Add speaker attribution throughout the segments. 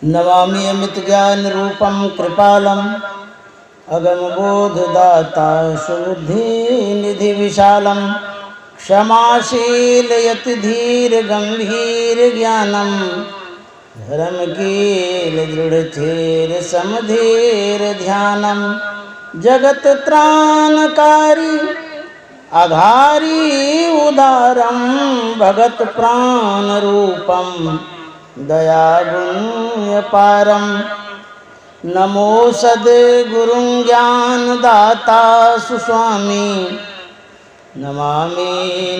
Speaker 1: नमामि अमित ज्ञान रूपम कृपालम अगम बोधदाता सुबुद्धि निधि विशालम क्षमाशील यति धीर गंभीर ज्ञानम धर्मकील दृढ़ थेर समधीर ध्यानम जगत त्राणकारी आधारी उदारम भगत प्राण रूपम दयागुण्य पारम नमो सद्गुरुं ज्ञान दाता सुस्वामी नमामि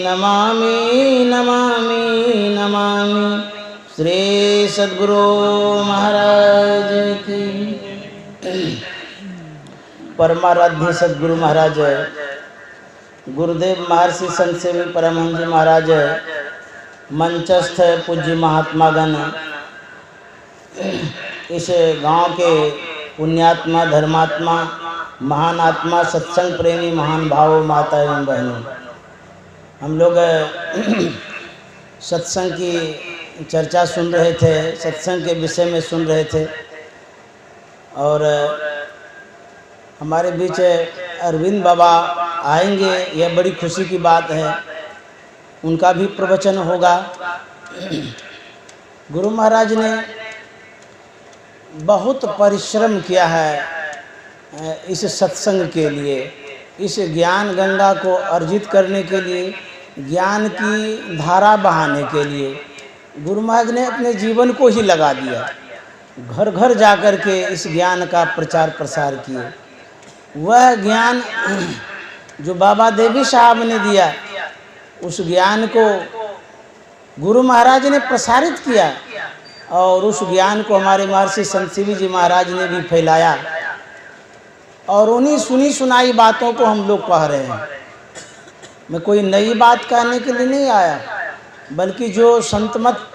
Speaker 1: नमामि नमामि नमामि श्री सद्गुरु महाराज की। परमाराध्य सद्गुरु महाराज गुरुदेव महर्षि संत सेवी परमहंस जी महाराज मंचस्थ पूज्य महात्मागण इस गांव के पुण्यात्मा धर्मात्मा महान आत्मा सत्संग प्रेमी महान भाव माता एवं बहनों, हम लोग सत्संग की चर्चा सुन रहे थे, सत्संग के विषय में सुन रहे थे और हमारे बीच अरविंद बाबा आएंगे, यह बड़ी खुशी की बात है। उनका भी प्रवचन होगा। गुरु महाराज ने बहुत परिश्रम किया है इस सत्संग के लिए, इस ज्ञान गंगा को अर्जित करने के लिए, ज्ञान की धारा बहाने के लिए। गुरु महाराज ने अपने जीवन को ही लगा दिया, घर घर जाकर के इस ज्ञान का प्रचार प्रसार किए। वह ज्ञान जो बाबा देवी साहब ने दिया, उस ज्ञान को गुरु महाराज ने प्रसारित किया और उस ज्ञान को हमारे महर्षि संत सेवी जी महाराज ने भी फैलाया और उन्हीं सुनी सुनाई बातों को हम लोग कह रहे हैं। मैं कोई नई बात कहने के लिए नहीं आया, बल्कि जो संत मत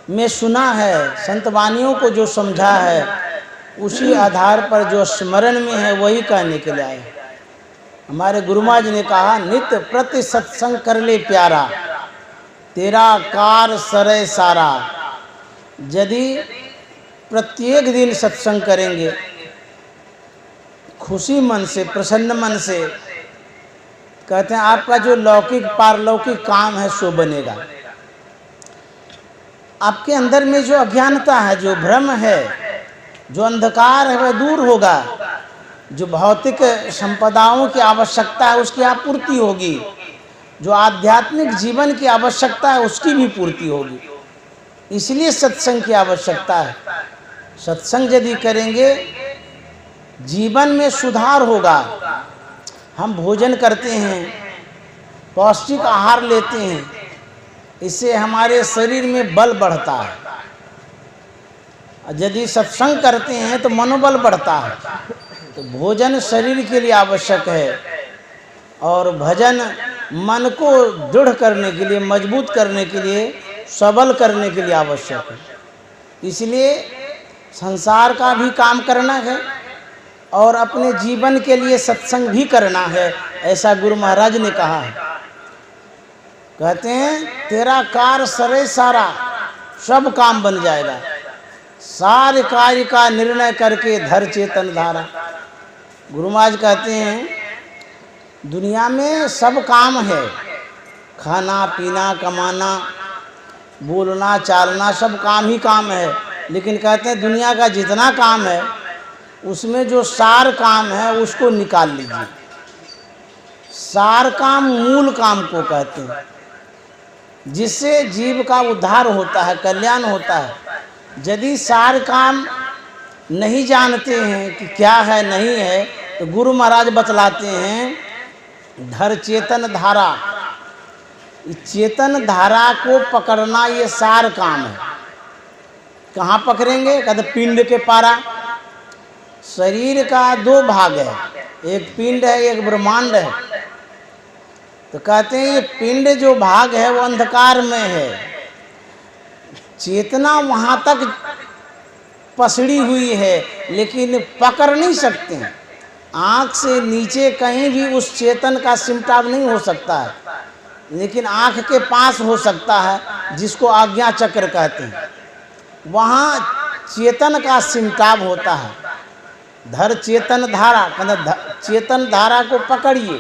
Speaker 1: में सुना है, संत वाणियों को जो समझा है, उसी आधार पर जो स्मरण में है वही कहने के लिए आया। हमारे गुरु महाराज ने कहा, नित्य प्रति सत्संग कर ले प्यारा, तेरा कार सरे सारा। यदि प्रत्येक दिन सत्संग करेंगे खुशी मन से, प्रसन्न मन से, कहते हैं आपका जो लौकिक पारलौकिक काम है सो बनेगा। आपके अंदर में जो अज्ञानता है, जो भ्रम है, जो अंधकार है, वह दूर होगा। जो भौतिक संपदाओं की आवश्यकता है उसकी आपूर्ति होगी, जो आध्यात्मिक जीवन की आवश्यकता है उसकी भी पूर्ति होगी। इसलिए सत्संग की आवश्यकता है। सत्संग यदि करेंगे जीवन में सुधार होगा। हम भोजन करते हैं, पौष्टिक आहार लेते हैं, इससे हमारे शरीर में बल बढ़ता है। यदि सत्संग करते हैं तो मनोबल बढ़ता है। तो भोजन शरीर के लिए आवश्यक है और भजन मन को दृढ़ करने के लिए, मजबूत करने के लिए, सबल करने के लिए आवश्यक है। इसलिए संसार का भी काम करना है और अपने जीवन के लिए सत्संग भी करना है, ऐसा गुरु महाराज ने कहा है। कहते हैं तेरा कार सरे सारा, सब काम बन जाएगा। सारे कार्य का निर्णय करके धर चेतन धारा। गुरु महाराज कहते हैं दुनिया में सब काम है, खाना पीना कमाना बोलना चालना सब काम ही काम है। लेकिन कहते हैं दुनिया का जितना काम है उसमें जो सार काम है उसको निकाल लीजिए। सार काम मूल काम को कहते हैं, जिससे जीव का उद्धार होता है, कल्याण होता है। यदि सार काम नहीं जानते हैं कि क्या है नहीं है, तो गुरु महाराज बतलाते हैं धर चेतन धारा। चेतन धारा को पकड़ना ये सार काम है। कहाँ पकड़ेंगे? कहते पिंड के पारा। शरीर का दो भाग है, एक पिंड है, एक ब्रह्मांड है। तो कहते हैं ये पिंड जो भाग है वो अंधकार में है, चेतना वहाँ तक पसड़ी हुई है, लेकिन पकड़ नहीं सकते हैं। आँख से नीचे कहीं भी उस चेतन का सिमटाव नहीं हो सकता है, लेकिन आँख के पास हो सकता है, जिसको आज्ञा चक्र कहते हैं। वहाँ चेतन का सिमटाव होता है। धर चेतन धारा, मतलब चेतन धारा को पकड़िए।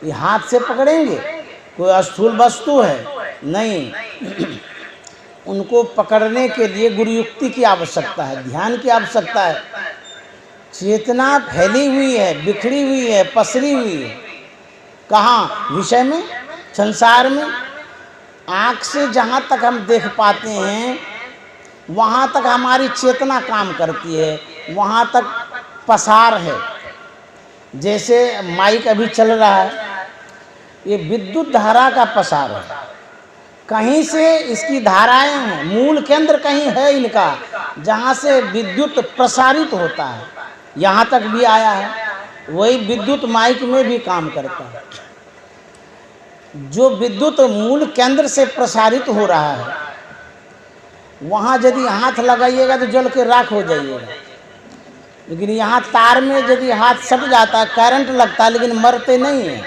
Speaker 1: ये हाथ से पकड़ेंगे, कोई स्थूल वस्तु है नहीं। उनको पकड़ने के लिए गुरु युक्ति की आवश्यकता है, ध्यान की आवश्यकता है। चेतना फैली हुई है, बिखरी हुई है, पसरी हुई है। कहाँ? विषय में, संसार में। आँख से जहाँ तक हम देख पाते हैं वहाँ तक हमारी चेतना काम करती है, वहाँ तक पसार है। जैसे माइक अभी चल रहा है, ये विद्युत धारा का पसार है। कहीं से इसकी धाराएं हैं, मूल केंद्र कहीं है इनका, जहाँ से विद्युत प्रसारित होता है, यहाँ तक भी आया है। वही विद्युत माइक में भी काम करता है। जो विद्युत मूल केंद्र से प्रसारित हो रहा है, वहाँ यदि हाथ लगाइएगा तो जल के राख हो जाइएगा। लेकिन यहाँ तार में यदि हाथ सट जाता है, करंट लगता है, लेकिन मरते नहीं है।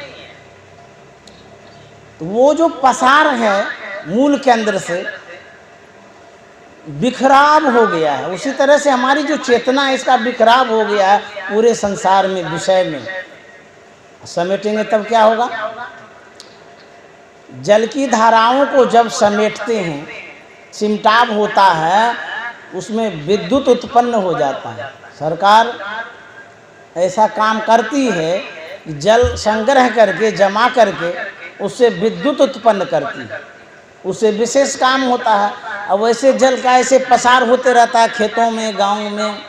Speaker 1: तो वो जो पसार है मूल केंद्र से बिखराव हो गया है, उसी तरह से हमारी जो चेतना है इसका बिखराव हो गया है पूरे संसार में, विषय में। समेटेंगे तब क्या होगा? जल की धाराओं को जब समेटते हैं, सिमटाव होता है, उसमें विद्युत उत्पन्न हो जाता है। सरकार ऐसा काम करती है कि जल संग्रह करके, जमा करके उससे विद्युत उत्पन्न करती है, उससे विशेष काम होता है। अब वैसे जल का ऐसे पसार होते रहता है खेतों में, गांव में,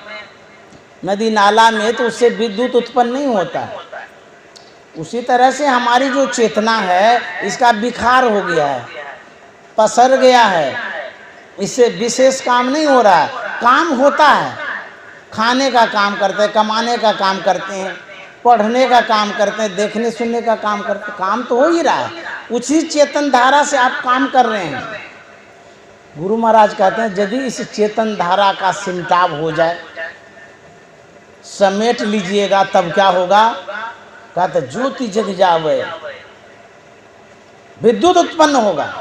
Speaker 1: नदी नाला में, तो उससे विद्युत उत्पन्न नहीं होता है। उसी तरह से हमारी जो चेतना है इसका बिखार हो गया है, पसर गया है, इससे विशेष काम नहीं हो रहा है। काम होता है, खाने का काम करते हैं, कमाने का काम करते हैं, पढ़ने का काम करते हैं, देखने सुनने का काम करते हैं, काम तो हो ही रहा है। उसी चेतन धारा से आप काम कर रहे हैं। गुरु महाराज कहते हैं यदि इस चेतन धारा का सिमटाव हो जाए, समेट लीजिएगा, तब क्या होगा? कहते ज्योति जग जावे, विद्युत उत्पन्न होगा।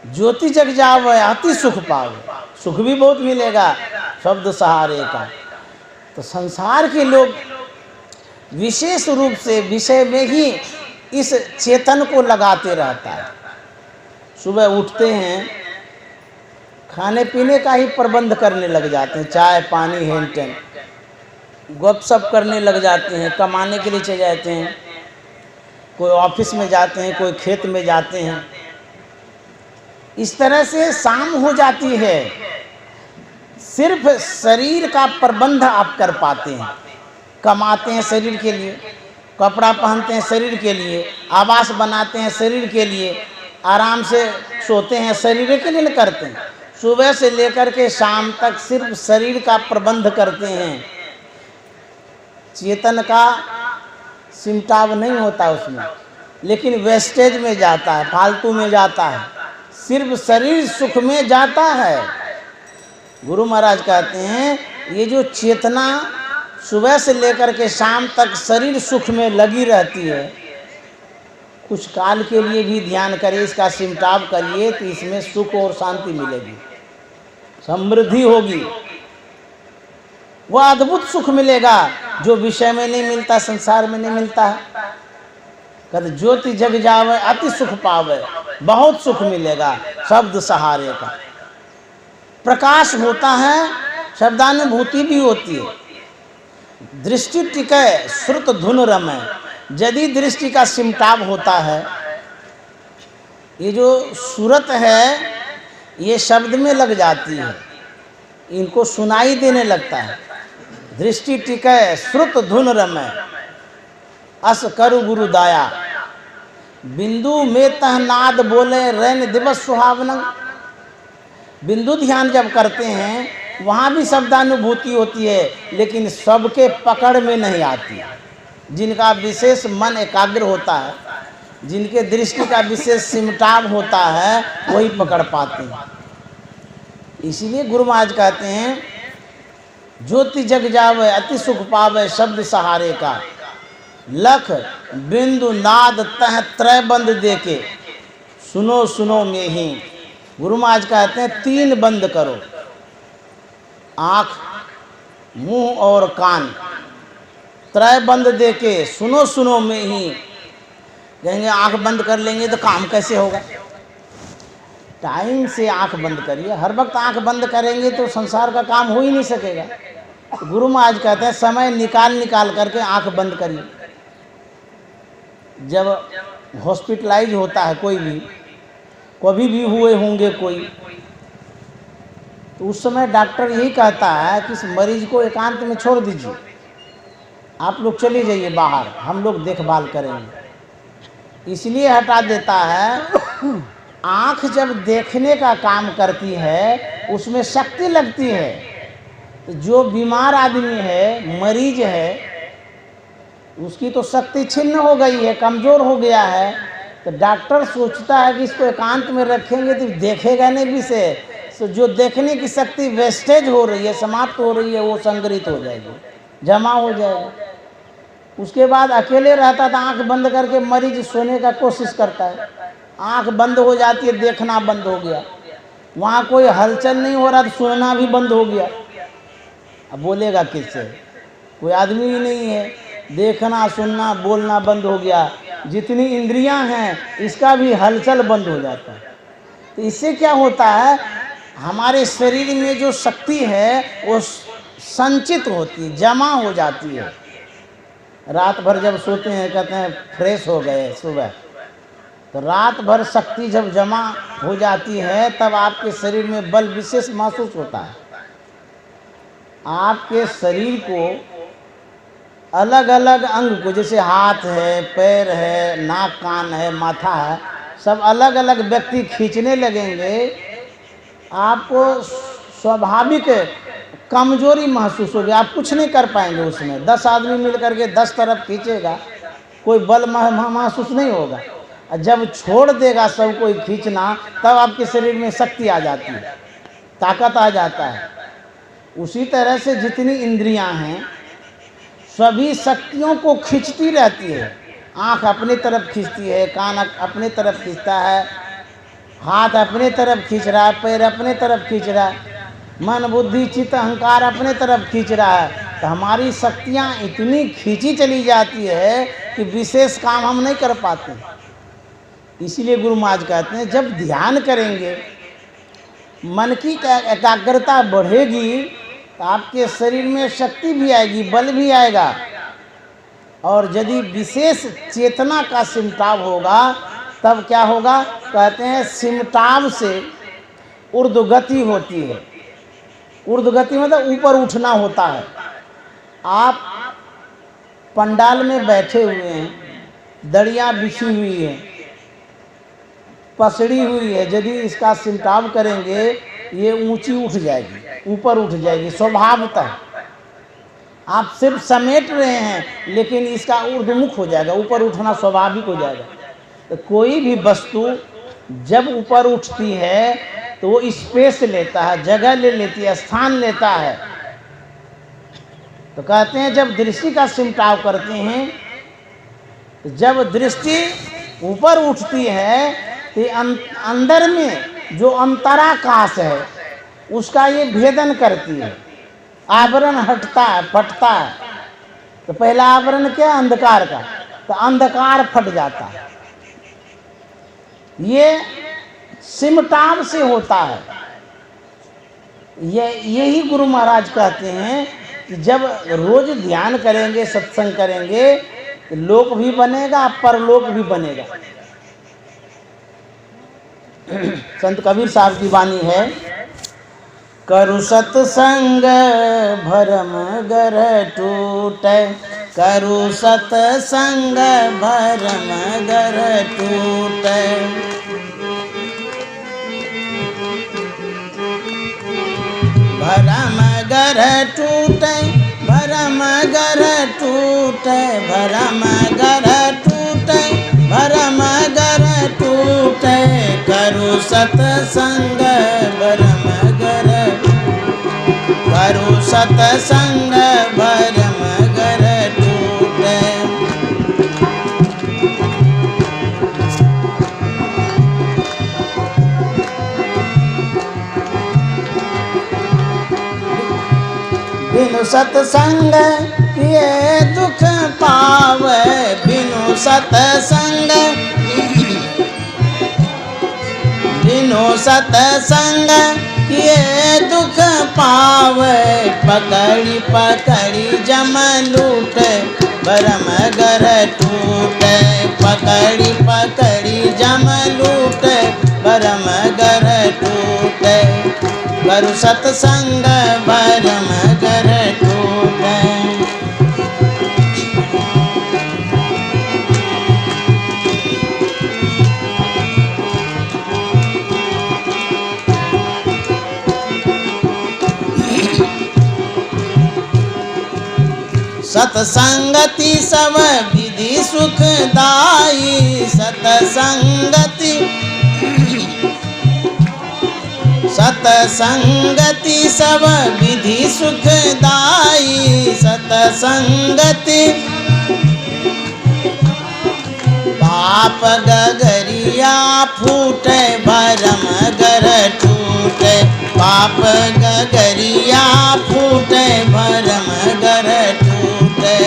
Speaker 1: ज्योति जग जावे, अति सुख पावे, सुख भी बहुत मिलेगा शब्द सहारे का। तो संसार के लोग विशेष रूप से विषय में ही इस चेतन को लगाते रहता है। सुबह उठते हैं, खाने पीने का ही प्रबंध करने लग जाते हैं, चाय पानी हेन टेन, गपशप करने लग जाते हैं, कमाने के लिए चले जाते हैं, कोई ऑफिस में जाते हैं, कोई खेत में जाते हैं। इस तरह से शाम हो जाती है। सिर्फ शरीर का प्रबंध आप कर पाते हैं, कमाते हैं शरीर के लिए, कपड़ा पहनते हैं शरीर के लिए, आवास बनाते हैं शरीर के लिए, आराम से सोते हैं शरीर के लिए करते हैं। सुबह से लेकर के शाम तक सिर्फ शरीर का प्रबंध करते हैं, चेतन का सिमटाव नहीं होता उसमें, लेकिन वेस्टेज में जाता है, फालतू में जाता है, सिर्फ शरीर सुख में जाता है। गुरु महाराज कहते हैं ये जो चेतना सुबह से लेकर के शाम तक शरीर सुख में लगी रहती है, कुछ काल के लिए भी ध्यान करिए, इसका सिमटाव करिए, तो इसमें सुख और शांति मिलेगी, समृद्धि होगी, वह अद्भुत सुख मिलेगा जो विषय में नहीं मिलता, संसार में नहीं मिलता है। कहते ज्योति जग जावे, अति सुख पावे, बहुत सुख मिलेगा शब्द सहारे का। प्रकाश होता है, शब्दानुभूति भी होती है। दृष्टि टिके, श्रुत धुन रमे। यदि दृष्टि का सिमटाव होता है, ये जो सूरत है ये शब्द में लग जाती है, इनको सुनाई देने लगता है। दृष्टि टिके, श्रुत धुन रमे, अस करु गुरु दाया, बिंदु में तह नाद बोले, रैन दिवस सुहावना। बिंदु ध्यान जब करते हैं वहाँ भी शब्दानुभूति होती है, लेकिन सबके पकड़ में नहीं आती। जिनका विशेष मन एकाग्र होता है, जिनके दृष्टि का विशेष सिमटाव होता है, वही पकड़ पाते हैं। इसीलिए गुरु महाराज कहते हैं ज्योति जग जावे, अति सुख पावे, शब्द सहारे का। लख बिंदु नाद तह त्रय बंद देके, सुनो सुनो में ही। गुरु महाराज कहते हैं 3 बंद करो, आँख, मुंह और कान त्रय बंद दे के सुनो सुनो में ही कहेंगे आँख बंद कर लेंगे तो काम कैसे होगा। टाइम से आँख बंद करिए। हर वक्त आँख बंद करेंगे तो संसार का काम हो ही नहीं सकेगा। तो गुरु महाराज कहते हैं समय निकाल निकाल करके आँख बंद करिए। जब हॉस्पिटलाइज होता है कोई भी, कभी भी हुए होंगे कोई, तो उस समय डॉक्टर यही कहता है कि इस मरीज को एकांत में छोड़ दीजिए, आप लोग चले जाइए बाहर, हम लोग देखभाल करेंगे। इसलिए हटा देता है। आँख जब देखने का काम करती है उसमें शक्ति लगती है। तो जो बीमार आदमी है, मरीज है, उसकी तो शक्ति छिन्न हो गई है, कमज़ोर हो गया है। तो डॉक्टर सोचता है कि इसको एकांत में रखेंगे तो देखेगा नहीं विषय, तो जो देखने की शक्ति वेस्टेज हो रही है, समाप्त हो रही है, वो संग्रहित हो जाएगी, जमा हो जाएगा। उसके बाद अकेले रहता था, आंख बंद करके मरीज सोने का कोशिश करता है, आंख बंद हो जाती है, देखना बंद हो गया, वहाँ कोई हलचल नहीं हो रहा तो सुनना भी बंद हो गया। अब बोलेगा किससे? कोई आदमी ही नहीं है, देखना सुनना बोलना बंद हो गया। जितनी इंद्रियां हैं इसका भी हलचल बंद हो जाता है। तो इससे क्या होता है, हमारे शरीर में जो शक्ति है वो संचित होती है, जमा हो जाती है। रात भर जब सोते हैं कहते हैं फ्रेश हो गए सुबह, तो रात भर शक्ति जब जमा हो जाती है तब आपके शरीर में बल विशेष महसूस होता है। आपके शरीर को अलग अलग अंग को, जैसे हाथ है, पैर है, नाक कान है, माथा है, सब अलग अलग व्यक्ति खींचने लगेंगे, आपको स्वाभाविक कमजोरी महसूस होगी, आप कुछ नहीं कर पाएंगे उसमें। 10 आदमी मिलकर के 10 तरफ खींचेगा, कोई बल महसूस नहीं होगा। और जब छोड़ देगा सब कोई खींचना, तब आपके शरीर में शक्ति आ जाती है, ताकत आ जाता है। उसी तरह से जितनी इंद्रियां हैं सभी शक्तियों को खींचती रहती है। आँख अपनी तरफ खींचती है, कान अपने तरफ खींचता है, हाथ अपने तरफ खींच रहा है, पैर अपने तरफ खींच रहा है, मन बुद्धि चित्त अहंकार अपने तरफ खींच रहा है। तो हमारी शक्तियाँ इतनी खींची चली जाती है कि विशेष काम हम नहीं कर पाते। इसीलिए गुरु महाराज कहते हैं जब ध्यान करेंगे, मन की एकाग्रता बढ़ेगी तो आपके शरीर में शक्ति भी आएगी, बल भी आएगा। और यदि विशेष चेतना का सिमटाव होगा तब क्या होगा, कहते हैं सिमटाव से ऊर्ध्वगति होती है। ऊर्ध्वगति मतलब ऊपर उठना होता है। आप पंडाल में बैठे हुए हैं, दड़ियाँ बिछी हुई है, पसड़ी हुई है, यदि इसका सिमटाव करेंगे ये ऊंची उठ जाएगी, ऊपर उठ जाएगी स्वभावतः। आप सिर्फ समेट रहे हैं लेकिन इसका ऊर्ध्वमुख हो जाएगा, ऊपर उठना स्वाभाविक हो जाएगा। तो कोई भी वस्तु जब ऊपर उठती है तो वो स्पेस लेता है, जगह ले लेती है, स्थान लेता है। तो कहते हैं जब दृष्टि का सिमटाव करते हैं, तो जब दृष्टि ऊपर उठती है तो अंदर में जो अंतराकाश है उसका ये भेदन करती है, आवरण हटता है, फटता है। तो पहला आवरण क्या, अंधकार का, तो अंधकार फट जाता है। ये सिमटाव से होता है। यही गुरु महाराज कहते हैं कि जब रोज ध्यान करेंगे, सत्संग करेंगे, तो लोक भी बनेगा, परलोक भी बनेगा। संत कबीर साहब की वाणी है, करु सत्संग भरम गर टूटे, करु सत्संग भरम गर टूटे। भरम गर टूटे, भरम गर टूटे, भरम गर टूटे, भरम गर टूटे, करु सत्संग भरम गर, करु सत्संग भरम गर टूटे। बिनु सत्संग किए दुख पावे, बिनु सत्संग बिनु सत्संग किए दुख पावे, पकड़ी पकड़ी जम लूटे भरम घर टूटे, पकड़ी पकड़ी जम लूटे भरम घर टूटे, करु सत्संग भरम घर टूटे। सत्संगति सब विधि सुखदाई, सत्संगति सत्संगति सब विधि सुखदाई, सत्संगति पाप गगरिया फूटे भरम घर टूटे, पाप गगरिया फूटे भरम घर टूटे।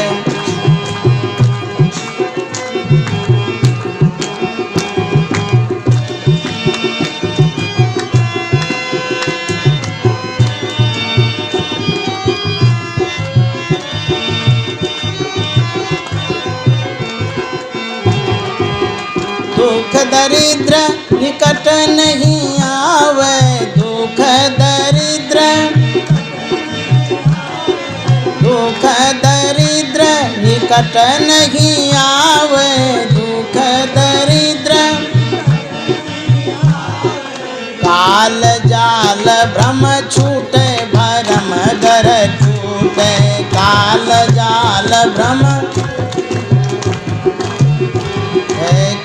Speaker 1: दुख दरिद्र निकट नहीं आवे, दुख दरिद्र दुख दरिद्र निकट नहीं आवे, दुख दरिद्र काल जाल भ्रम छूटे भरम घर टूटे, काल जाल भ्रम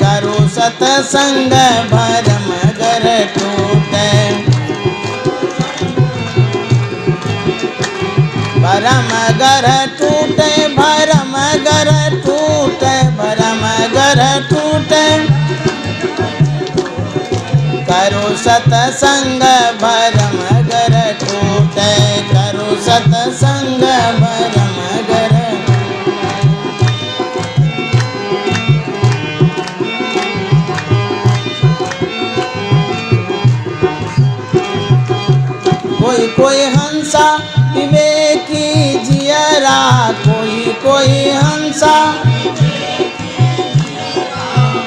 Speaker 1: करु सत्संग भरम घर टूटे, भरम घर टूटे भरम घर टूटे, भरम घर टूटे करु सत्संग भरम घर टूटे, करु सत्संग भरम घर। कोई कोई हंसा विवेकी जियरा, कोई कोई हंसा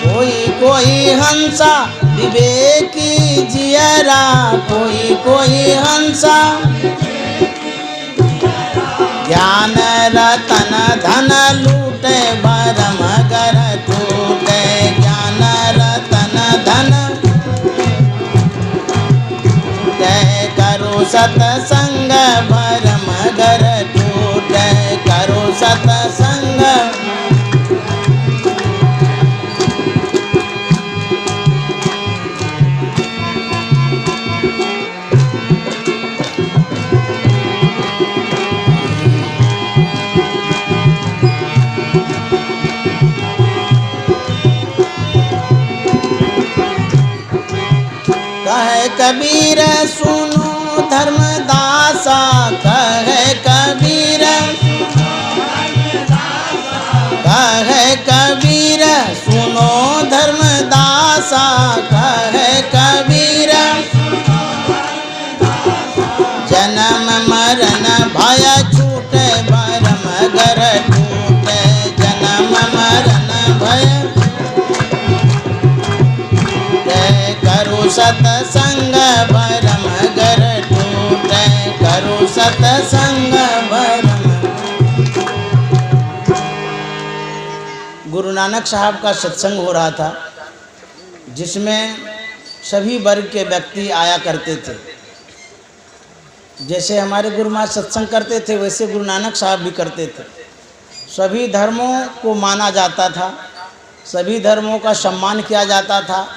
Speaker 1: कोई कोई हंसा विवेकी जियरा, कोई कोई हंसा ज्ञान रतन धन लूटे भरम घर टूटे, ज्ञान रतन धन करु सत्संग भरम घर टूटे, करु सत्संग। कहे कबीर सुनो धर्मदासा, कहे कबीर कहे कबीर सुनो धर्मदासा, कहे कबीर जन्म मरण भय छूटे भरम घर टूटे, जन्म मरण भय करु सत्संग भरम घर टूटे, करु सत्संग भरम। गुरु नानक साहब का सत्संग हो रहा था, जिसमें सभी वर्ग के व्यक्ति आया करते थे। जैसे हमारे गुरु महाराज सत्संग करते थे, वैसे गुरु नानक साहब भी करते थे। सभी धर्मों को माना जाता था, सभी धर्मों का सम्मान किया जाता था,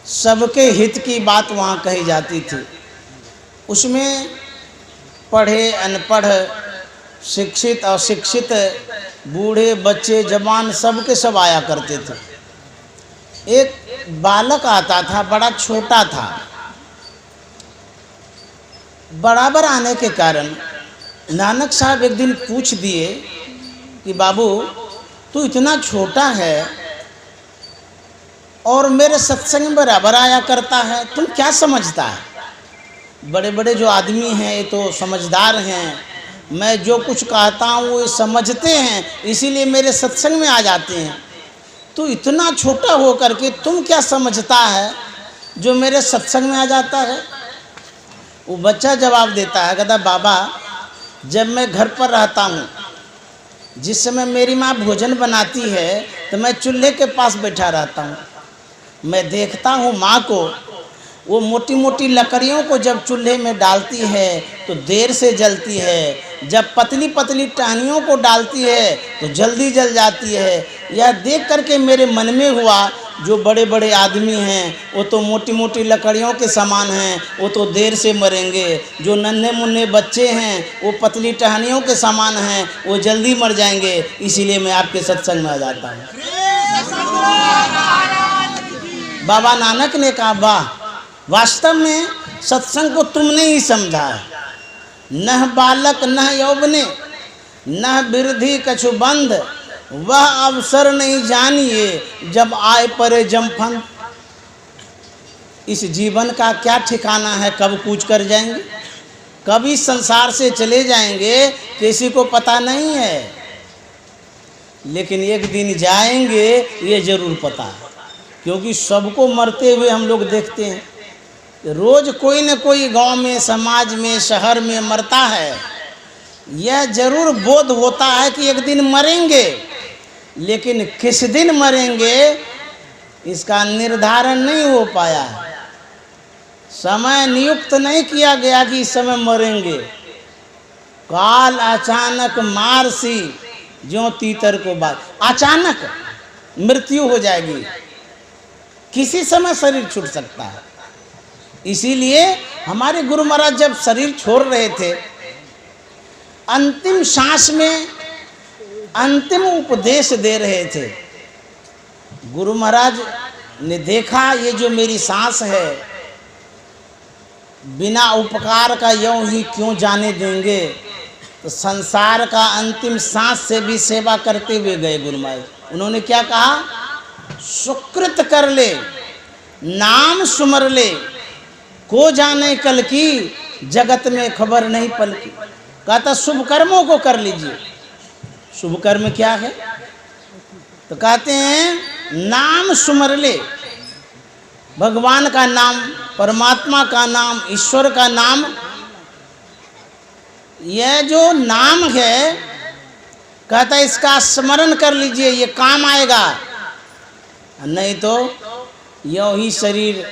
Speaker 1: सबके हित की बात वहाँ कही जाती थी। उसमें पढ़े अनपढ़, शिक्षित अशिक्षित, बूढ़े बच्चे जवान सबके सब आया करते थे। एक बालक आता था, बड़ा छोटा था। बराबर आने के कारण नानक साहब एक दिन पूछ दिए कि बाबू तू इतना छोटा है और मेरे सत्संग में बराबर आया करता है, तुम क्या समझता है? बड़े बड़े जो आदमी हैं ये तो समझदार हैं, मैं जो कुछ कहता हूँ वो समझते हैं, इसीलिए मेरे सत्संग में आ जाते हैं। तू इतना छोटा हो करके तुम क्या समझता है जो मेरे सत्संग में आ जाता है? वो बच्चा जवाब देता है, कहता बाबा जब मैं घर पर रहता हूँ, जिस समय मेरी माँ भोजन बनाती है तो मैं चूल्हे के पास बैठा रहता हूँ। मैं देखता हूँ माँ को, वो मोटी मोटी लकड़ियों को जब चूल्हे में डालती है तो देर से जलती है, जब पतली पतली टहनियों को डालती है तो जल्दी जल जाती है। यह देख करके मेरे मन में हुआ जो बड़े बड़े आदमी हैं वो तो मोटी मोटी लकड़ियों के समान हैं, वो तो देर से मरेंगे, जो नन्हे मुन्ने बच्चे हैं वो पतली टहनियों के समान हैं, वो जल्दी मर जाएंगे, इसीलिए मैं आपके सत्संग में आ जाता हूँ। बाबा नानक ने कहा वाह, वास्तव में सत्संग को तुमने ही समझा है। न बालक न यौवने न वृद्धि कछु बंध, वह अवसर नहीं जानिए जब आए परे जमफन। इस जीवन का क्या ठिकाना है, कब कूच कर जाएंगे, कभी संसार से चले जाएंगे, किसी को पता नहीं है, लेकिन एक दिन जाएंगे ये जरूर पता है, क्योंकि सबको मरते हुए हम लोग देखते हैं। रोज कोई न कोई गांव में, समाज में, शहर में मरता है। यह जरूर बोध होता है कि एक दिन मरेंगे, लेकिन किस दिन मरेंगे इसका निर्धारण नहीं हो पाया। समय नियुक्त नहीं किया गया कि इस समय मरेंगे। काल अचानक मारसी ज्यों तीतर को बात, अचानक मृत्यु हो जाएगी, किसी समय शरीर छूट सकता है। इसीलिए हमारे गुरु महाराज जब शरीर छोड़ रहे थे, अंतिम सांस में अंतिम उपदेश दे रहे थे। गुरु महाराज ने देखा ये जो मेरी सांस है बिना उपकार का यूं ही क्यों जाने देंगे, तो संसार का अंतिम सांस से भी सेवा करते हुए गए गुरु महाराज। उन्होंने क्या कहा, सुकृत कर ले, नाम सुमर ले, को जाने कल की, जगत में खबर नहीं पल की। कहता शुभ कर्मों को कर लीजिए। शुभ कर्म क्या है? तो कहते हैं नाम सुमर ले, भगवान का नाम, परमात्मा का नाम, ईश्वर का नाम। यह जो नाम है, कहता इसका स्मरण कर लीजिए, ये काम आएगा, नहीं तो यूं ही शरीर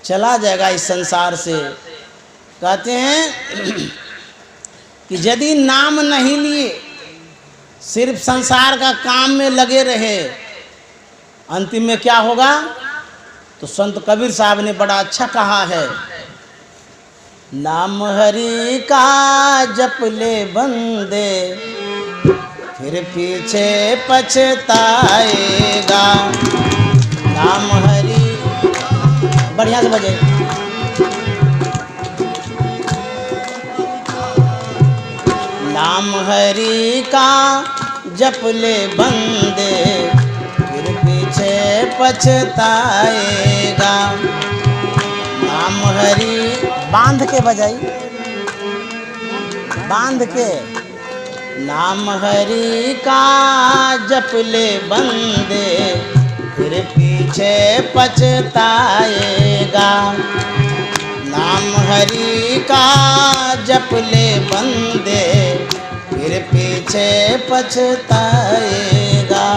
Speaker 1: चला जाएगा इस संसार से। कहते हैं कि यदि नाम नहीं लिए, सिर्फ संसार का काम में लगे रहे, अंतिम में क्या होगा? तो संत कबीर साहब ने बड़ा अच्छा कहा है, नाम हरि का जप ले बंदे, फिर पीछे पछताएगा। नाम हरि, बढ़िया से बजे, नाम हरि का जप ले बंदे, फिर पीछे पछताएगा। नाम हरि, बांध के बजाई, बांध के, नाम हरि का जप ले बंदे, फिर पीछे पछताएगा। नाम हरि का जप ले बंदे, फिर पीछे पछताएगा।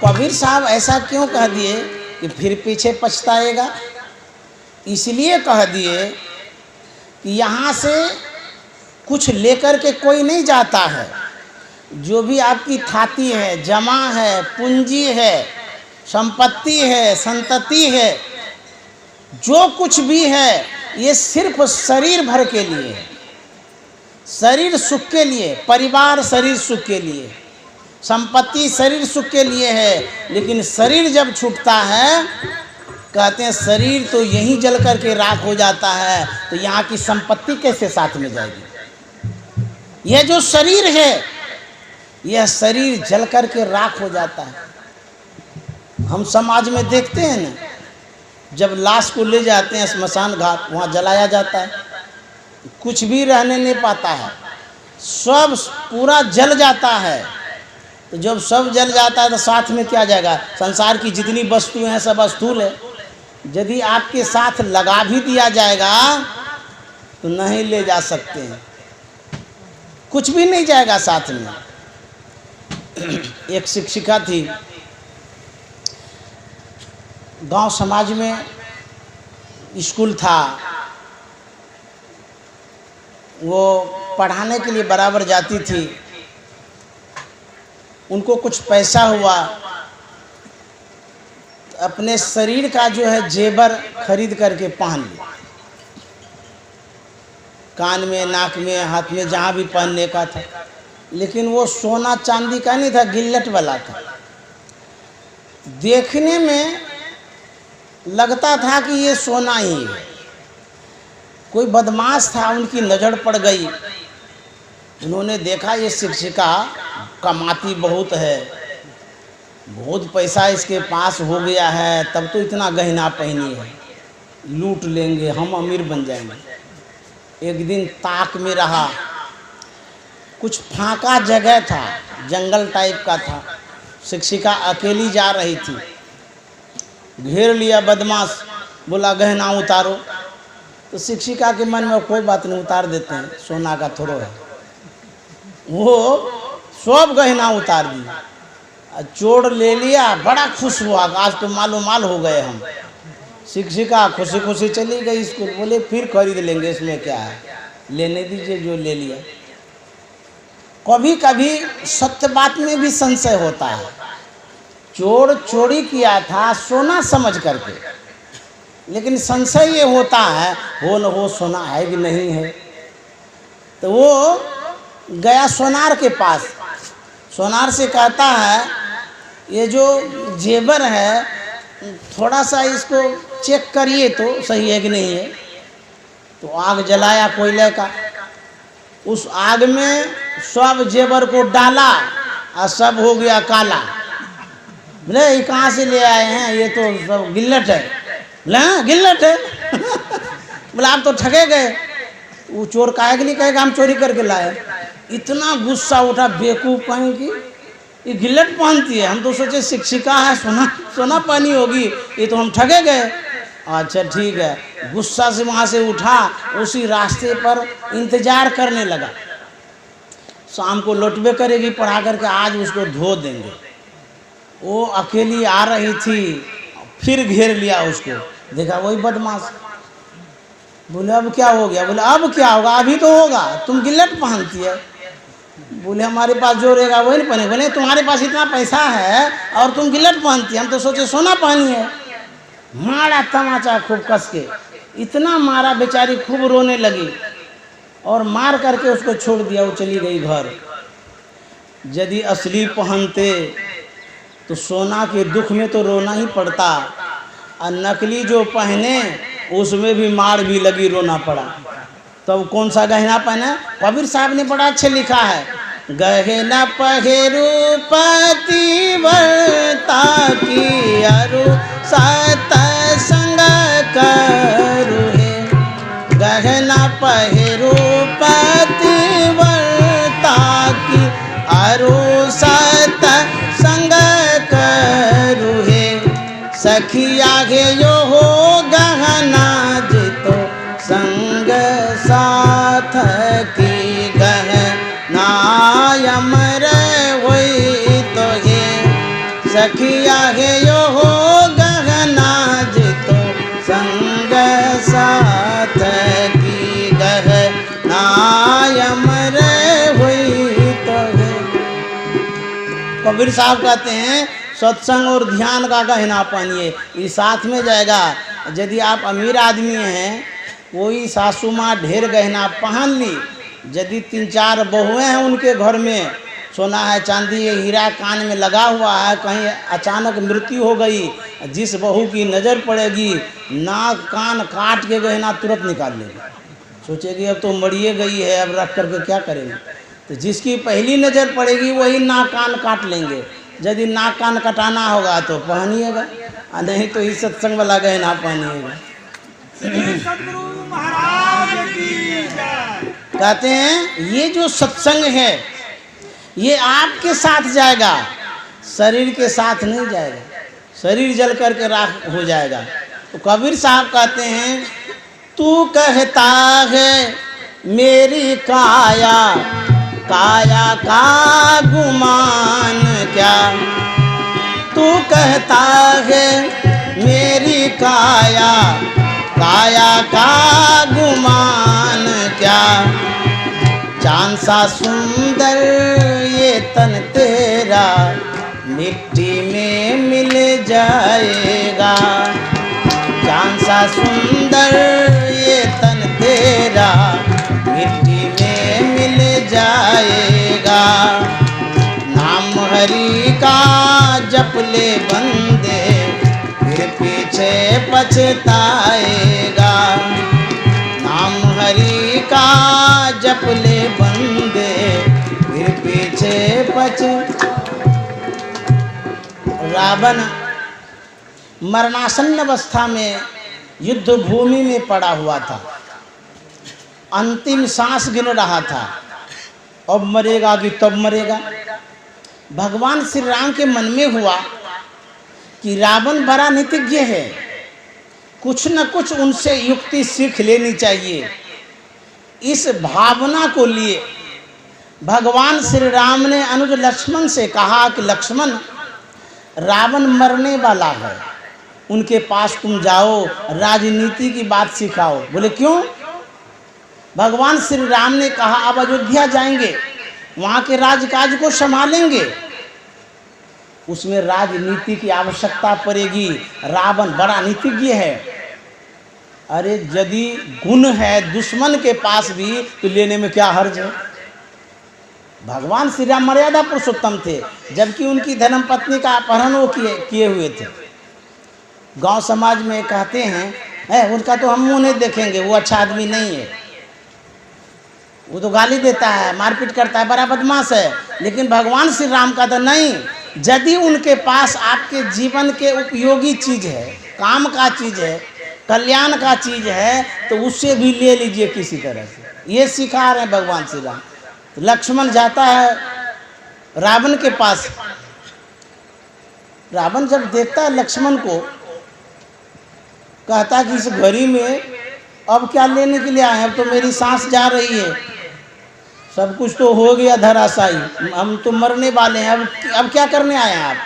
Speaker 1: कबीर साहब ऐसा क्यों कह दिए कि फिर पीछे पछताएगा? इसलिए कह दिए कि यहाँ से कुछ लेकर के कोई नहीं जाता है। जो भी आपकी थाती है, जमा है, पूंजी है, संपत्ति है, संतति है, जो कुछ भी है, ये सिर्फ शरीर भर के लिए है, शरीर सुख के लिए, परिवार शरीर सुख के लिए, संपत्ति शरीर सुख के लिए है। लेकिन शरीर जब छूटता है, कहते हैं शरीर तो यहीं जल करके राख हो जाता है, तो यहाँ की संपत्ति कैसे साथ में जाएगी। यह जो शरीर है, यह शरीर जल करके राख हो जाता है। हम समाज में देखते हैं ना, जब लाश को ले जाते हैं स्मशान घाट, वहाँ जलाया जाता है, कुछ भी रहने नहीं पाता है, सब पूरा जल जाता है। तो जब सब जल जाता है तो साथ में क्या जाएगा? संसार की जितनी वस्तुएं हैं सब स्थूल है। यदि आपके साथ लगा भी दिया जाएगा तो नहीं ले जा सकते हैं, कुछ भी नहीं जाएगा साथ में। एक शिक्षिका थी, गांव समाज में स्कूल था, वो पढ़ाने के लिए बराबर जाती थी। उनको कुछ पैसा हुआ, अपने शरीर का जो है जेवर खरीद करके पहन लिया, कान में, नाक में, हाथ में, जहाँ भी पहनने का था। लेकिन वो सोना चांदी का नहीं था, गिल्लट वाला था। देखने में लगता था कि ये सोना ही है। कोई बदमाश था, उनकी नज़र पड़ गई। उन्होंने देखा ये शिक्षिका कमाती बहुत है, बहुत पैसा इसके पास हो गया है, तब तो इतना गहना पहनी है, लूट लेंगे, हम अमीर बन जाएंगे। एक दिन ताक में रहा, कुछ फांका जगह था, जंगल टाइप का था। शिक्षिका अकेली जा रही थी, घेर लिया बदमाश, बोला गहना उतारो। तो शिक्षिका के मन में कोई बात नहीं, उतार देते हैं, सोना का थोड़ा है। वो सब गहना उतार दिया, चोर ले लिया, बड़ा खुश हुआ, आज तो मालो माल हो गए हम। शिक्षिका खुशी खुशी चली गई स्कूल। बोले फिर खरीद लेंगे, इसमें क्या है, लेने दीजिए जो ले लिया। कभी कभी सत्य बात में भी संशय होता है। चोर चोरी किया था सोना समझ करके, लेकिन संशय ये होता है हो न हो सोना है कि नहीं है। तो वो गया सोनार के पास, सोनार से कहता है ये जो जेवर है थोड़ा सा इसको चेक करिए तो सही है कि नहीं है। तो आग जलाया कोयले का, उस आग में सब जेवर को डाला और सब हो गया काला। बोले ये कहाँ से ले आए हैं, ये तो सब गिल्लट है। बोले हाँ गिल्लट है। बोले आप तो ठगे गए। वो चोर काहे के लिए कहेगा हम चोरी करके लाए। इतना गुस्सा उठा, बेवकूफ़ कहीं की ये गिल्लट पहनती है, हम तो सोचे शिक्षिका है, सोना सोना पहनी होगी, ये तो हम ठगे गए। अच्छा ठीक है, गुस्सा से वहाँ से उठा, उसी रास्ते पर इंतजार करने लगा, शाम को लौटबे करेगी पढ़ा करके, आज उसको धो देंगे। वो अकेली आ रही थी, फिर घेर लिया उसको, देखा वही बदमाश। बोले अब क्या हो गया? बोले अब क्या होगा, अभी तो होगा, तुम गिल्लट पहनती है। बोले हमारे पास जो रहेगा वही नहीं पहने। बोले तुम्हारे पास इतना पैसा है और तुम गिल्लट पहनती है, हम तो सोचे सोना पहनी है। मारा तमाचा खूब कस के, इतना मारा बेचारी खूब रोने लगी और मार करके उसको छोड़ दिया। वो चली गई घर। यदि असली पहनते तो सोना के दुख में तो रोना ही पड़ता, और नकली जो पहने उसमें भी मार भी लगी, रोना पड़ा। तब कौन सा गहना पहना? कबीर साहब ने बड़ा अच्छा लिखा है, गहना पहिरू पतिव्रता की अरु सत्संग करू है। गहना पहिरू पतिव्रता की अरु सत्संग करू है। सखिया गे यो हो गहना जितो संग साथ की गहना अमर होई तो हे। सखिया गे यो हो गहना जितो संग साथ की गहना अमर होई तो हे। कबीर साहब कहते हैं सत्संग और ध्यान का गहना पहनिए, ये साथ में जाएगा। यदि आप अमीर आदमी हैं, कोई सासू माँ ढेर गहना पहन ली, यदि 3-4 बहुएं हैं उनके घर में, सोना है चांदी है हीरा कान में लगा हुआ है, कहीं अचानक मृत्यु हो गई, जिस बहू की नज़र पड़ेगी नाक कान काट के गहना तुरंत निकाल लेगी, सोचेगी अब तो मरिए गई है, अब रख करके क्या करेंगे। तो जिसकी पहली नज़र पड़ेगी वही नाक कान काट लेंगे। यदि नाक कान कटाना होगा तो पहनिएगा, नहीं तो इस सत्संग वाला गहना पहनिएगा। कहते हैं ये जो सत्संग है ये आपके साथ जाएगा, शरीर के साथ नहीं जाएगा, शरीर जल करके राख हो जाएगा। तो कबीर साहब कहते हैं तू कहता है मेरी काया, काया का गुमान क्या, तू कहता है मेरी काया, काया का गुमान क्या, चांद सा सुंदर ये तन तेरा मिट्टी में मिल जाएगा, चांद सा सुंदर ये तन तेरा मिट्टी में मिल जाएगा। नाम हरि का जप ले बंदे फिर पीछे पछताएगा, नाम हरि का जप ले बंदे फिर पीछे रावण मरणासन्न अवस्था में युद्ध भूमि में पड़ा हुआ था, अंतिम सांस गिन रहा था, अब मरेगा कि तब मरेगा। भगवान श्री राम के मन में हुआ कि रावण बड़ा नीतिज्ञ है, कुछ न कुछ उनसे युक्ति सीख लेनी चाहिए। इस भावना को लिए भगवान श्री राम ने अनुज लक्ष्मण से कहा कि लक्ष्मण रावण मरने वाला है, उनके पास तुम जाओ, राजनीति की बात सिखाओ। बोले क्यों? भगवान श्री राम ने कहा अब अयोध्या जाएंगे, वहाँ के राजकाज को संभालेंगे, उसमें राजनीति की आवश्यकता पड़ेगी, रावण बड़ा नीतिज्ञ है। अरे यदि गुण है दुश्मन के पास भी तो लेने में क्या हर्ज है। भगवान श्री राम मर्यादा पुरुषोत्तम थे, जबकि उनकी धर्मपत्नी का अपहरण वो किए हुए थे। गांव समाज में कहते हैं उनका तो हम मुँह नहीं देखेंगे, वो अच्छा आदमी नहीं है, वो तो गाली देता है, मारपीट करता है, बड़ा बदमाश है। लेकिन भगवान श्री राम का तो नहीं, यदि उनके पास आपके जीवन के उपयोगी चीज़ है, काम का चीज़ है, कल्याण का चीज़ है, तो उससे भी ले लीजिए किसी तरह से। ये सिखा रहे हैं भगवान श्री राम। लक्ष्मण जाता है रावण के पास, रावण जब देखता है लक्ष्मण को, कहता कि इस घड़ी में अब क्या लेने के लिए आए हैं, अब तो मेरी सांस जा रही है, सब कुछ तो हो गया धराशायी, हम तो मरने वाले हैं, अब क्या करने आए हैं आप।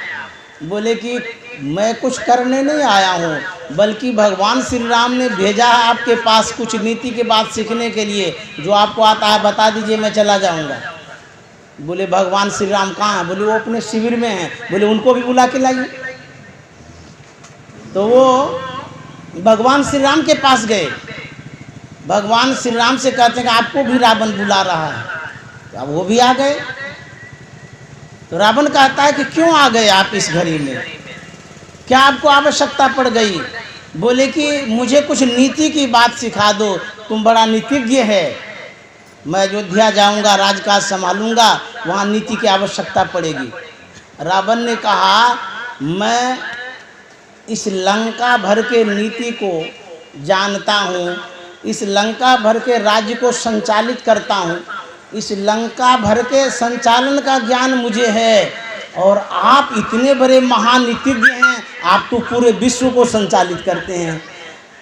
Speaker 1: बोले कि मैं कुछ करने नहीं आया हूँ, बल्कि भगवान श्री राम ने भेजा है आपके पास कुछ नीति के बात सीखने के लिए, जो आपको आता है बता दीजिए, मैं चला जाऊँगा। बोले भगवान श्री राम कहाँ हैं? बोले वो अपने शिविर में हैं। बोले उनको भी बुला के लाइए। तो वो भगवान श्री राम के पास गए, भगवान श्री राम से कहते हैं कि आपको भी रावण बुला रहा है। तो अब वो भी आ गए। तो रावण कहता है कि क्यों आ गए आप इस घड़ी में, क्या आपको आवश्यकता पड़ गई? बोले कि मुझे कुछ नीति की बात सिखा दो, तुम बड़ा नीतिज्ञ है, मैं अयोध्या जाऊंगा, राजकाज संभालूंगा, वहाँ नीति की आवश्यकता पड़ेगी। रावण ने कहा मैं इस लंका भर के नीति को जानता हूँ, इस लंका भर के राज्य को संचालित करता हूँ, इस लंका भर के संचालन का ज्ञान मुझे है, और आप इतने बड़े महानीतिज्ञ हैं, आप तो पूरे विश्व को संचालित करते हैं,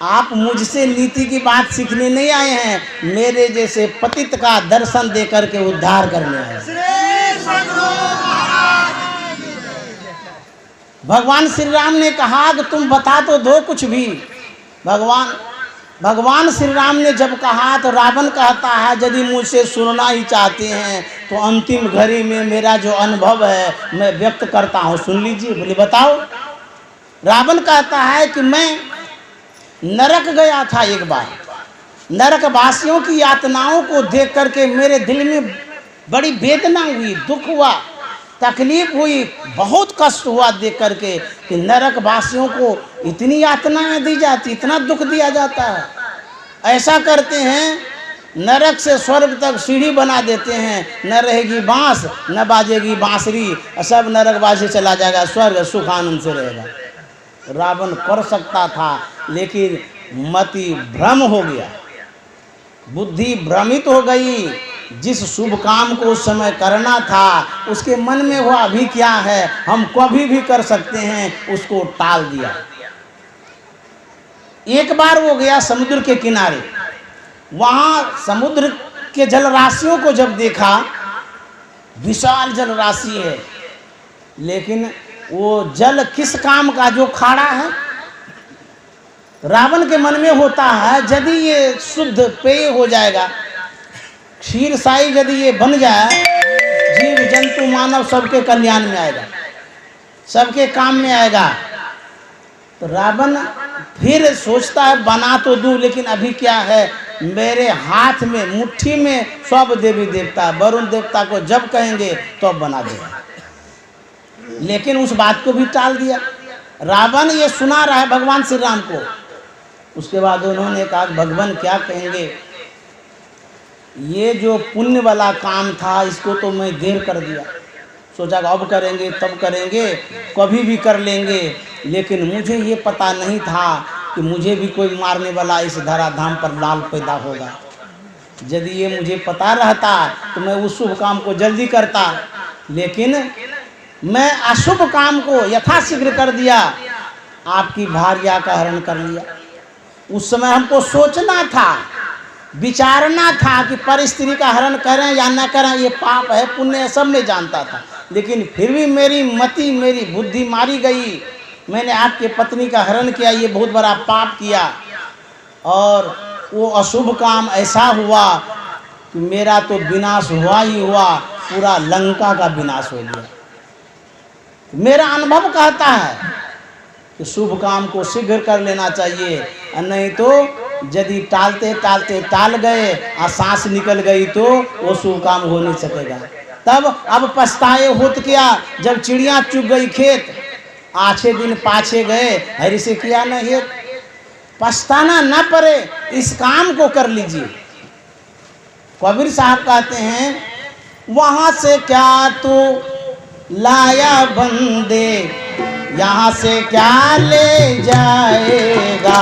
Speaker 1: आप मुझसे नीति की बात सीखने नहीं आए हैं, मेरे जैसे पतित का दर्शन दे करके उद्धार करने आए हैं। भगवान श्री राम ने कहा कि तुम बता तो दो कुछ भी। भगवान श्री राम ने जब कहा तो रावण कहता है यदि मुझसे सुनना ही चाहते हैं तो अंतिम घड़ी में मेरा जो अनुभव है मैं व्यक्त करता हूँ, सुन लीजिए। बोले बताओ। रावण कहता है कि मैं नरक गया था एक बार, नरक वासियों की यातनाओं को देख करके मेरे दिल में बड़ी वेदना हुई, दुख हुआ, तकलीफ हुई, बहुत कष्ट हुआ देख करके कि नरक वासियों को इतनी यातनाएं दी जाती, इतना दुख दिया जाता है। ऐसा करते हैं नरक से स्वर्ग तक सीढ़ी बना देते हैं, न रहेगी बांस न बाजेगी बांसुरी, सब नरकवासी चला जाएगा, स्वर्ग सुख आनंद से रहेगा। रावण कर सकता था, लेकिन मति भ्रम हो गया, बुद्धि भ्रमित हो गई। जिस शुभ काम को उस समय करना था उसके मन में वो अभी क्या है, हम कभी भी कर सकते हैं, उसको टाल दिया। एक बार वो गया समुद्र के किनारे, वहां समुद्र के जलराशियों को जब देखा, विशाल जलराशि है, लेकिन वो जल किस काम का जो खाड़ा है। रावण के मन में होता है यदि ये शुद्ध पेय हो जाएगा, क्षीर साई यदि ये बन जाए, जीव जंतु मानव सबके कल्याण में आएगा, सबके काम में आएगा। तो रावण फिर सोचता है बना तो दूं, लेकिन अभी क्या है, मेरे हाथ में मुट्ठी में सब देवी देवता, वरुण देवता को जब कहेंगे तो बना देगा। लेकिन उस बात को भी टाल दिया। रावण ये सुना रहा है भगवान श्री राम को। उसके बाद उन्होंने कहा भगवान क्या कहेंगे, ये जो पुण्य वाला काम था इसको तो मैं देर कर दिया, सोचा अब करेंगे तब करेंगे, कभी भी कर लेंगे, लेकिन मुझे ये पता नहीं था कि मुझे भी कोई मारने वाला इस धराधाम पर लाल पैदा होगा। यदि ये मुझे पता रहता तो मैं उस शुभ काम को जल्दी करता, लेकिन मैं अशुभ काम को यथाशीघ्र कर दिया, आपकी भार्या का हरण कर लिया। उस समय हमको सोचना था, विचारना था कि पर स्त्री का हरण करें या न करें, ये पाप है पुण्य है, सब मैं जानता था, लेकिन फिर भी मेरी मति मेरी बुद्धि मारी गई। मैंने आपके पत्नी का हरण किया, ये बहुत बड़ा पाप किया, और वो अशुभ काम ऐसा हुआ कि मेरा तो विनाश हुआ ही हुआ, पूरा लंका का विनाश हो गया। मेरा अनुभव कहता है कि शुभ काम को शीघ्र कर लेना चाहिए, और नहीं तो यदि टालते टालते टाल गए और सांस निकल गई तो वो शुभ काम हो नहीं सकेगा। तब अब पछताए होत क्या, जब चिड़िया चुग गई खेत, आछे दिन पाछे गए, हरि से किया न हेत। पछताना न पड़े, इस काम को कर लीजिए। कबीर साहब कहते हैं, वहां से क्या तू लाया बंदे, यहाँ से क्या ले जाएगा,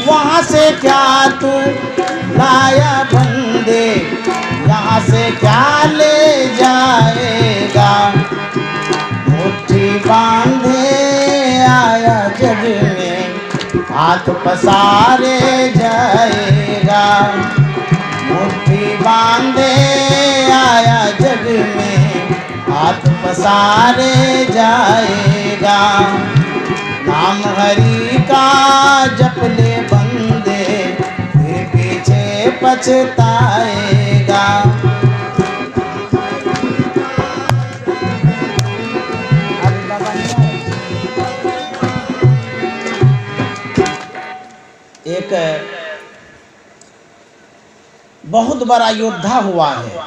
Speaker 1: वहाँ से क्या तू लाया बंदे, यहाँ से क्या ले जाएगा। मुट्ठी बांधे आया जग में, हाथ पसारे जाएगा। मुट्ठी बांधे आया जग में, हाथ पसारे जाएगा। नाम हरि का जप ले बंदे, फिर पीछे पछताएगा। एक बहुत बड़ा योद्धा हुआ है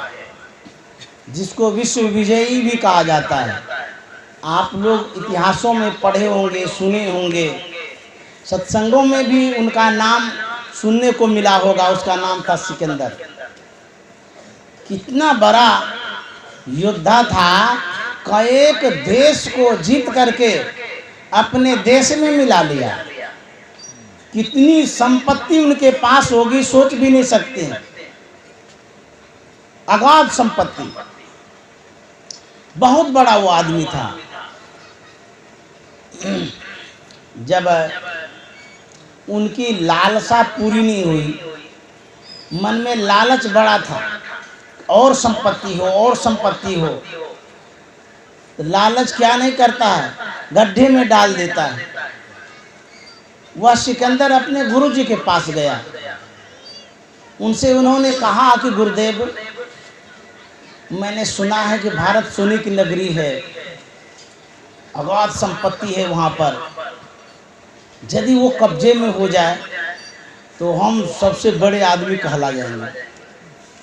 Speaker 1: जिसको विश्व विजयी भी कहा जाता है। आप लोग इतिहासों में पढ़े होंगे, सुने होंगे, सत्संगों में भी उनका नाम सुनने को मिला होगा। उसका नाम था सिकंदर। कितना बड़ा योद्धा था, कएक देश को जीत करके अपने देश में मिला लिया। कितनी संपत्ति उनके पास होगी सोच भी नहीं सकते हैं, अगाध संपत्ति। बहुत बड़ा वो आदमी था। जब उनकी लालसा पूरी नहीं हुई, मन में लालच बड़ा था, और संपत्ति हो और संपत्ति हो, तो लालच क्या नहीं करता है, गड्ढे में डाल देता है। वह सिकंदर अपने गुरु जी के पास गया। उनसे उन्होंने कहा कि गुरुदेव, मैंने सुना है कि भारत सोने की नगरी है, अगाध संपत्ति है वहाँ पर, यदि वो कब्जे में हो जाए तो हम सबसे बड़े आदमी कहला जाएंगे।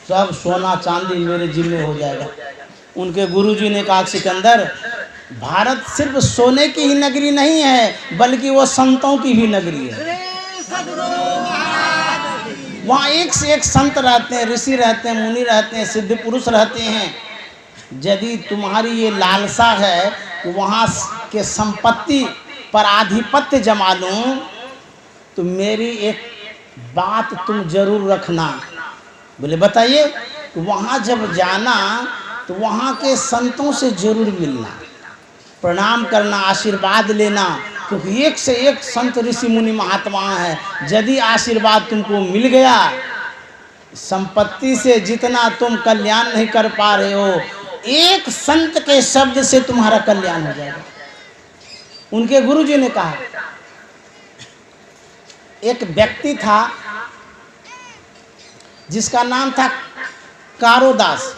Speaker 1: सब सोना चांदी मेरे जिम्मे हो जाएगा। उनके गुरुजी ने कहा, सिकंदर, भारत सिर्फ सोने की ही नगरी नहीं है, बल्कि वो संतों की भी नगरी है। वहाँ एक से एक संत रहते हैं, ऋषि रहते हैं, मुनि रहते हैं, सिद्ध पुरुष रहते हैं। यदि तुम्हारी ये लालसा है कि वहाँ के संपत्ति पर आधिपत्य जमा लूं, तो मेरी एक बात तुम जरूर रखना। बोले बताइए। तो वहाँ जब जाना तो वहाँ के संतों से जरूर मिलना, प्रणाम करना, आशीर्वाद लेना, क्योंकि एक से एक संत ऋषि मुनि महात्मा है। यदि आशीर्वाद तुमको मिल गया, संपत्ति से जितना तुम कल्याण नहीं कर पा रहे हो, एक संत के शब्द से तुम्हारा कल्याण हो जाएगा। उनके गुरुजी ने कहा, एक व्यक्ति था जिसका नाम था कारोदास,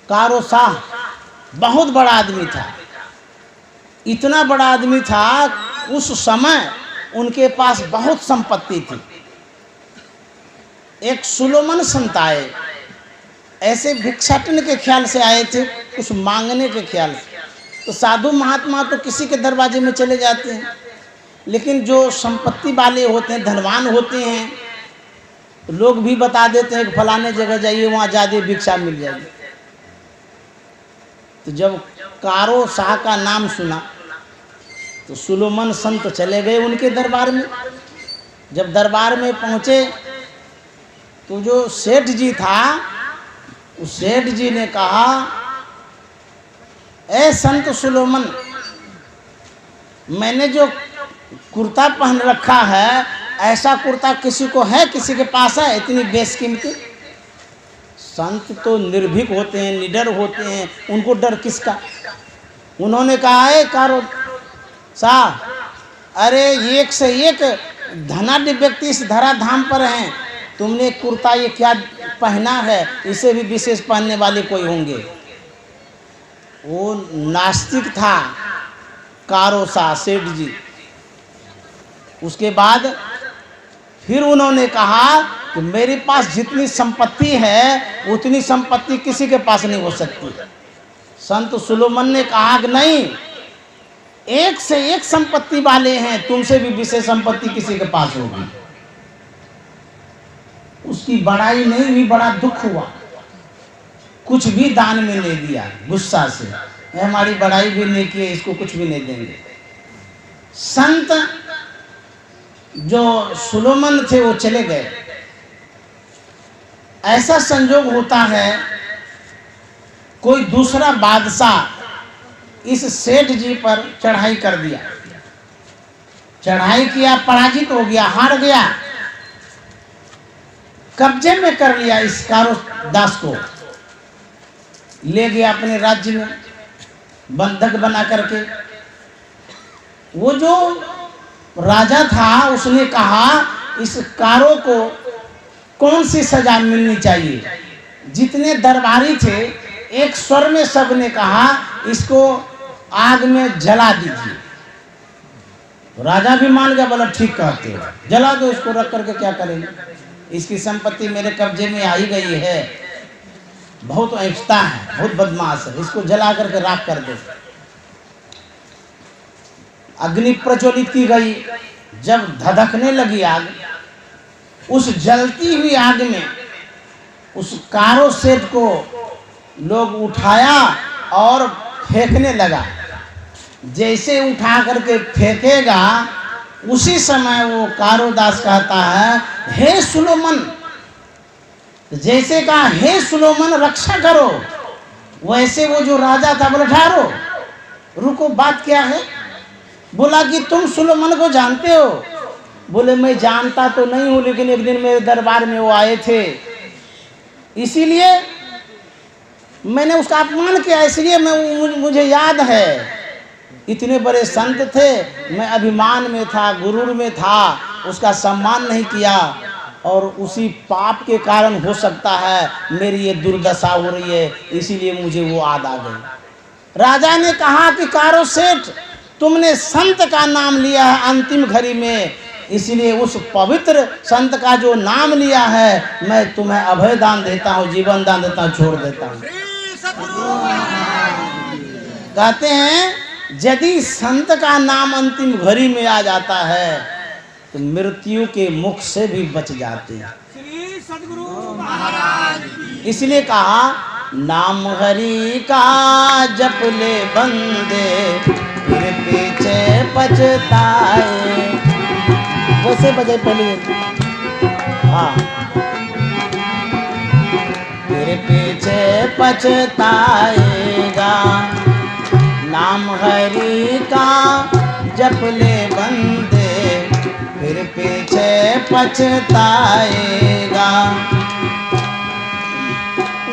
Speaker 1: कारो शाह। बहुत बड़ा आदमी था, इतना बड़ा आदमी था, उस समय उनके पास बहुत संपत्ति थी। एक सुलोमन संत आए, ऐसे भिक्षाटन के ख्याल से आए थे, कुछ मांगने के ख्याल से। तो साधु महात्मा तो किसी के दरवाजे में चले जाते हैं, लेकिन जो संपत्ति वाले होते हैं, धनवान होते हैं, तो लोग भी बता देते हैं कि फलाने जगह जाइए, वहाँ ज़्यादा भिक्षा मिल जाएगी। तो जब कारो शाह का नाम सुना तो सुलोमन संत चले गए उनके दरबार में। जब दरबार में पहुँचे तो जो सेठ जी था, उस सेठ जी ने कहा, ए संत सुलोमन, मैंने जो कुर्ता पहन रखा है, ऐसा कुर्ता किसी को है, किसी के पास है इतनी बेशकीमती? संत तो निर्भीक होते हैं, निडर होते हैं, उनको डर किसका। उन्होंने कहा, है कारो शाह, अरे एक से एक धनाढ्य व्यक्ति इस धराधाम पर हैं, तुमने कुर्ता ये क्या पहना है, इसे भी विशेष पहनने वाले कोई होंगे। वो नास्तिक था कारो शाह सेठ जी। उसके बाद फिर उन्होंने कहा कि मेरे पास जितनी संपत्ति है उतनी संपत्ति किसी के पास नहीं हो सकती। संत सुलोमन ने कहा कि नहीं, एक से एक संपत्ति वाले हैं, तुमसे भी विशेष संपत्ति किसी के पास होगी। उसकी बड़ाई नहीं हुई, बड़ा दुख हुआ, कुछ भी दान में नहीं दिया, गुस्सा से, हमारी बड़ाई भी नहीं की, इसको कुछ भी नहीं देंगे। संत जो सुलोमन थे वो चले गए। ऐसा संजोग होता है, कोई दूसरा बादशाह इस सेठ जी पर चढ़ाई कर दिया, चढ़ाई किया, पराजित हो गया, हार गया, कब्जे में कर लिया, इस कारो दास को ले गया अपने राज्य में बंधक बना करके। वो जो राजा था उसने कहा, इस कारो को कौन सी सजा मिलनी चाहिए। जितने दरबारी थे एक स्वर में सब ने कहा, इसको आग में जला दीजिए। राजा भी मान गया, बोला ठीक कहते हो, जला दो इसको, रख करके क्या करेंगे, इसकी संपत्ति मेरे कब्जे में आई गई है, बहुत ऐसा है, बहुत बदमाश है, इसको जला करके राख कर दो। अग्नि प्रज्वलित की गई। जब धधकने लगी आग, उस जलती हुई आग में उस कारो सेठ को लोग उठाया और फेंकने लगा। जैसे उठा करके फेंकेगा, उसी समय वो कारोदास कहता है, हे सुलोमन, जैसे कहा हे सुलोमन रक्षा करो, वैसे वो जो राजा था बोला ठहरो, रुको, बात क्या है। बोला कि तुम सुलोमन को जानते हो। बोले मैं जानता तो नहीं हूँ, लेकिन एक दिन मेरे दरबार में वो आए थे, इसीलिए मैंने उसका अपमान किया, इसलिए मुझे याद है। इतने बड़े संत थे, मैं अभिमान में था, गुरूर में था, उसका सम्मान नहीं किया, और उसी पाप के कारण हो सकता है मेरी ये दुर्दशा हो रही है, इसीलिए मुझे वो याद आ गई। राजा ने कहा कि कारो सेठ, तुमने संत का नाम लिया है अंतिम घड़ी में, इसलिए उस पवित्र संत का जो नाम लिया है, मैं तुम्हें अभय दान देता हूँ, जीवन दान देता हूँ, छोड़ देता हूँ। कहते हैं यदि संत का नाम अंतिम घड़ी में आ जाता है तो मृत्यु के मुख से भी बच जाते हैं।
Speaker 2: श्री सद्गुरु महाराज।
Speaker 1: इसलिए कहा नाम हरि का जप ले बंदे फिर पीछे पछताए। वैसे बजाए पहले, हाँ। फिर पीछे पछताएगा, नाम हरि का जप ले बंदे फिर पीछे पछताएगा।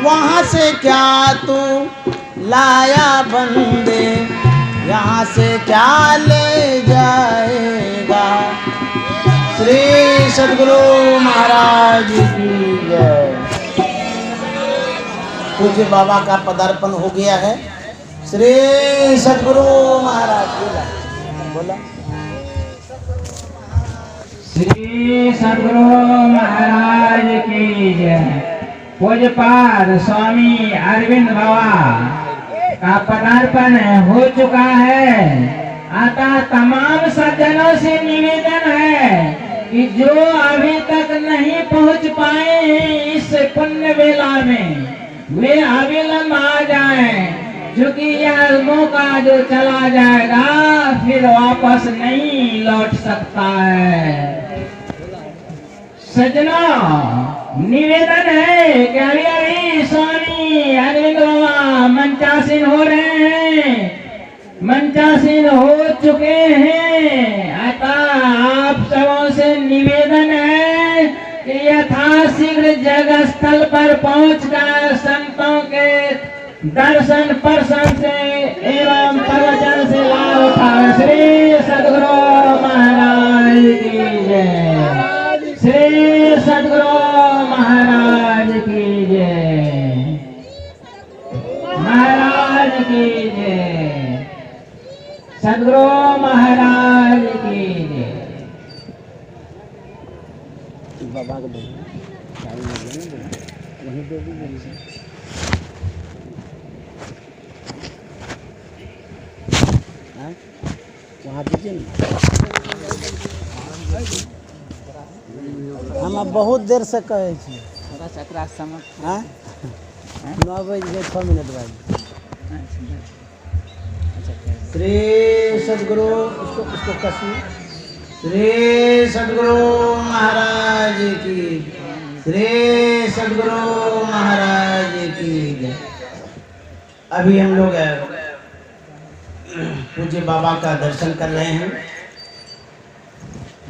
Speaker 1: वहाँ से क्या तू लाया बंदे, यहाँ से क्या ले जाएगा। श्री सद्गुरु महाराज की जय। पूज्य बाबा का पदार्पण हो गया है। श्री सद्गुरु महाराज बोला,
Speaker 3: श्री सद्गुरु महाराज की जय। पूज्यपाद स्वामी अरविंद बाबा का पदार्पण हो चुका है। अतः तमाम सज्जनों से निवेदन है कि जो अभी तक नहीं पहुंच पाए हैं इस पुण्य वेला में, वे अविलंब आ जाएं, क्योंकि यह मौका जो चला जाएगा फिर वापस नहीं लौट सकता है। सज्जनों निवेदन है कि अभी अभी स्वामी अरविंद बाबा मंचासीन हो रहे हैं, मंचासीन हो चुके हैं। अतः आप सबों से निवेदन है कि यथाशीघ्र जगह स्थल पर पहुंचकर संतों के दर्शन प्रसन्न से एवं प्रवचन से लाभ उठाए। श्री सद्गुरु महाराज की जय। श्री सद्गुरु महाराज की जय। महाराज की जय। सद्गुरु महाराज की जय।
Speaker 1: बाबा को वहीं दे दीजिए। वहाँ दीजिए ना। हम अब बहुत देर से कहे छी, 9 बजे 6 मिनट बाद। श्री सद्गुरु इसको कसी। श्री सद्गुरु महाराज की, श्री सद्गुरु महाराज की। अभी हम लोग पूज्य बाबा का दर्शन कर रहे हैं।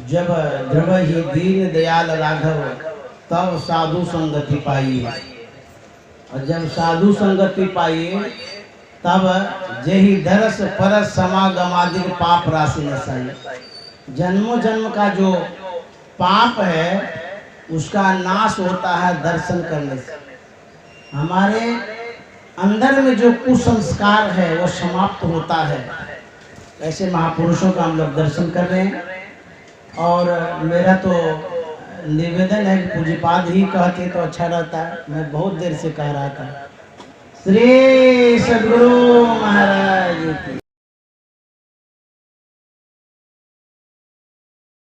Speaker 1: जब ध्रुव ही दीन दयाल राघव तब साधु संगति पाई, और जब साधु संगति पाई तब जेहि दरस परस समागमादिक पाप राशि नसाई। जन्मों जन्म का जो पाप है उसका नाश होता है दर्शन करने से। हमारे अंदर में जो कुसंस्कार है वो समाप्त होता है। ऐसे महापुरुषों का हम लोग दर्शन कर रहे हैं। और मेरा तो निवेदन है कि पूज्यपाद ही कहते तो अच्छा रहता है, मैं बहुत देर से कह रहा था। श्री सद्गुरु महाराज की।